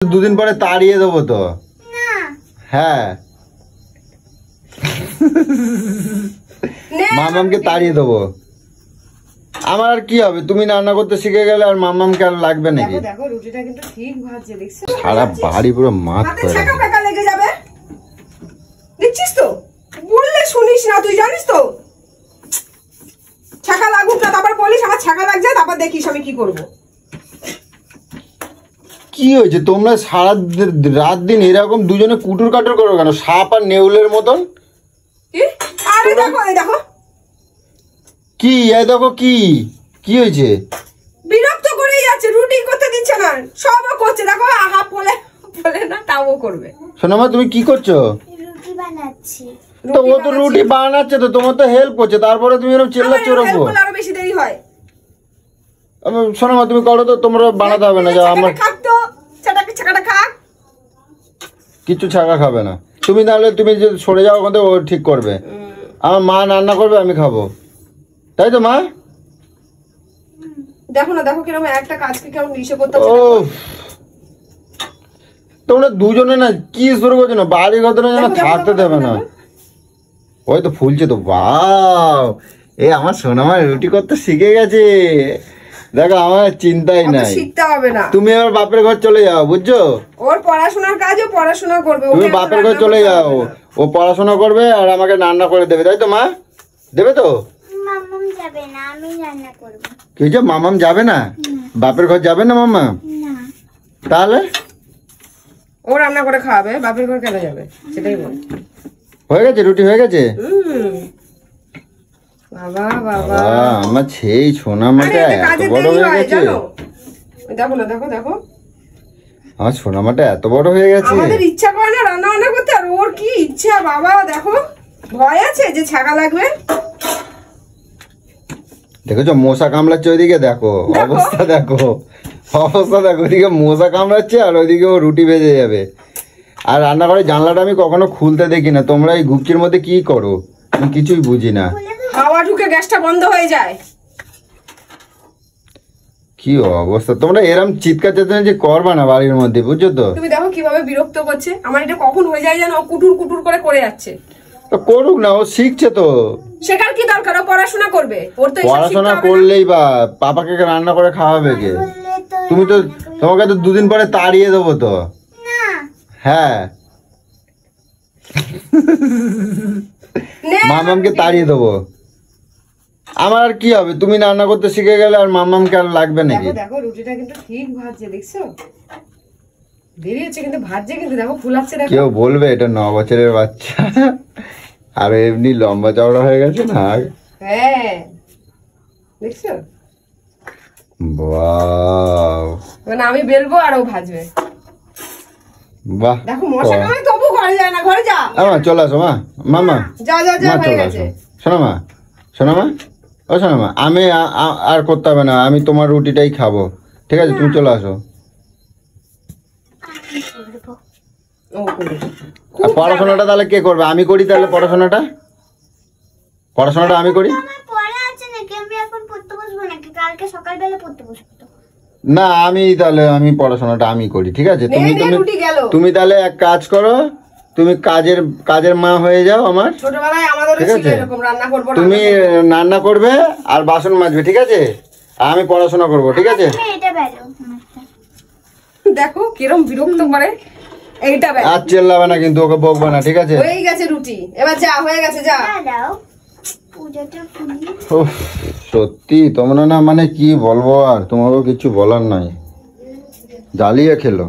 দুদিন পরে তাড়িয়ে দেবো তো। হ্যাঁ মামামকে তাড়িয়ে দেবো। আমার আর কি হবে, তুমি রান্না করতে শিখে গেলে আর মামামকে আর লাগবে নাকি? দেখো রুটিটা কিন্তু ঠিক ভাজছে, দেখছো? সারা বাড়ি পুরো মাছ করে ছাকা ফাকা লেগে যাবে, দেখছিস তো? বললে শুনিস না, তুই জানিস তো ছাকা লাগুক না, তারপর বলিস আমার ছাকা লাগছে, তারপর দেখিস আমি কি করব। কি হয়েছে তোমরা সারা রাত দিন এরকম দুজনে কুটুর কাটুর করো কেন, সাপ আর নেউলের মতন? আরে দেখো এই দেখো কি, এই দেখো কি কি হয়েছে? বিরক্ত করেই যাচ্ছে, রুটি করতে দিচ্ছে না, সবও করছে। দেখো আহা বলে বলে না, তাও করবে। শোনো মা, তুমি কি করছো? রুটি বানাচ্ছি। তো ও তো রুটি বানাচ্ছে, তো তোমার তো হেল্প করছে, তারপরে তুমি এরকম চিল্লাচ্ছ ওরকম। আরো বেশি দেরি হয়। শোনো মা, তুমি করো তো, তোমরা বানাতে হবে না। যা আমার কিছু ছাকা খাবে না তুমি, তাহলে তুমি যে সরে যাও ওখান থেকে, ও ঠিক করবে। আমার মা রান্না করবে, আমি খাবো, তাই তো মা? দেখো না, দেখো কিরকম একটা কাজকে কেমন ইসে করতে। ও তোমরা দুজনে না কি শুরু করছো না, বাড়ি ঘর যেন থাকতে দেবে না। ওই তো ফুলছে তো, বাও এ আমার সোনামা রুটি করতে শিখে গেছে। দেখো আমার চিন্তাই নাই, শিখতে হবে না। তুমি এবার বাপের ঘর চলে যাও, বুঝছো? ওর পড়াশোনার কাজও পড়াশোনা করবে, তুমি বাপের ঘর চলে যাও, ও পড়াশোনা করবে আর আমাকে রান্না করে দেবে, তাই তো মা? দেবে তো? মামাম যাবে না, আমি রান্না করব। কি যে মামাম যাবে না? বাপের ঘর যাবে না মামা? না। তাহলে ও রান্না করে খাওয়াবে, বাপের ঘর কেন যাবে সেটাই বল। হয়ে গেছে, রুটি হয়ে গেছে। বাবা বাবা, আমার সেই সোনামাটা এত বড় হয়ে গেছে। দেখো না, দেখো দেখো আমার সোনামাটা এত বড় হয়ে গেছে। আমাদের ইচ্ছা করে না রান্না বান্না করতে, আর ওর কি ইচ্ছা বাবা। দেখো ভয় আছে যে ছাকা লাগবে। দেখেছো মশা কামড়াচ্ছে ওইদিকে, দেখো অবস্থা, দেখো অবস্থা, দেখো ওইদিকে মশা কামড়াচ্ছে আর ওইদিকে ও রুটি ভেজে যাবে। আর রান্নাঘরের জানলাটা আমি কখনো খুলতে দেখি না। তোমরা এই গুপচির মধ্যে কি করো আমি কিছুই বুঝি না। হাওয়া ঢুকে গ্যাসটা বন্ধ হয়ে যায়। কি অবস্থা, তোমরা এরম চিৎকার চেতনা যে করবা না বাড়ির মধ্যে, বুঝছো তো? তুমি দেখো কিভাবে বিরক্ত করছে। আমার এটা কখন হয়ে যায় জানো, কুটুর কুটুর করে যাচ্ছে। তো করুক না, ও শিখছে তো। শেখার কি দরকার, ও পড়াশোনা করবে। ওর তো পড়াশোনা করলেই বা পাপাকে রান্না করে খাওয়াবে কে? তুমি তো, তোমাকে তো দুদিন পরে তাড়িয়ে দেবো তো। হ্যাঁ মামামকে তাড়িয়ে দেবো। আমার আর কি হবে, তুমি রান্না করতে শিখে গেলে আর মামামকে আর লাগবে নাকি? দেখো রুটিটা কিন্তু ঠিক ভাজছে, দেখছো? বেরিয়েছে কিন্তু ভাজছে, কিন্তু দেখো ফুলাচ্ছে। দেখো কেউ বলবে এটা 9 বছরের বাচ্চা, আর এমনি লম্বা চওড়া হয়ে গেছে না। হ্যাঁ দেখছো? বাহ, মানে আমি বেলবো আর ও ভাজবে। বাহ, দেখো মশা কামড়ে তবু ঘরে যায় না। ঘরে যা, মা চলে আসো মা, মামা যা যা যা, মা হয়ে চলে গেছে। আসো। শোনো মা, শোনো মা, ও শোনো মা, আমি আর করতে হবে না, আমি তোমার রুটিটাই খাবো, ঠিক আছে? তুমি চলে আসো। ও করবে। আর পড়াশোনাটা তাহলে কে করবে? আমি করি তাহলে পড়াশোনাটা, পড়াশোনাটা আমি করি। আমার পড়া আছে নাকি, আমি এখন পড়তে বসবো নাকি? কালকে সকালবেলা পড়তে বসবো তো। না আমি তাহলে আমি পড়াশোনাটা আমি করি, ঠিক আছে? তুমি নে, রুটি গেল। তুমি তাহলে এক কাজ করো, তুমি কাজের মা হয়ে যাও আমার। ছোটবেলায় আমাদেরও ঠিক ছিল আছে, এরকম, রান্না করবো, তুমি রান্না করবে আর বাসন মাজবে, ঠিক আছে? আর আমি পড়াশোনা করব, ঠিক আছে? এটা বেরো। দেখো কিরম বিরক্ত করে। এইটা আর চেল্লাবে না কিন্তু, ওকে বকবে না, ঠিক আছে? হয়ে গেছে রুটি, এবার যা, হয়ে গেছে, যা। দাও পূজাটা ফুলি। উফ, সত্যি তোমরা না, মানে কি বলবো আর, তোমাকেও কিছু বলার নাই, জ্বালিয়ে খেলো।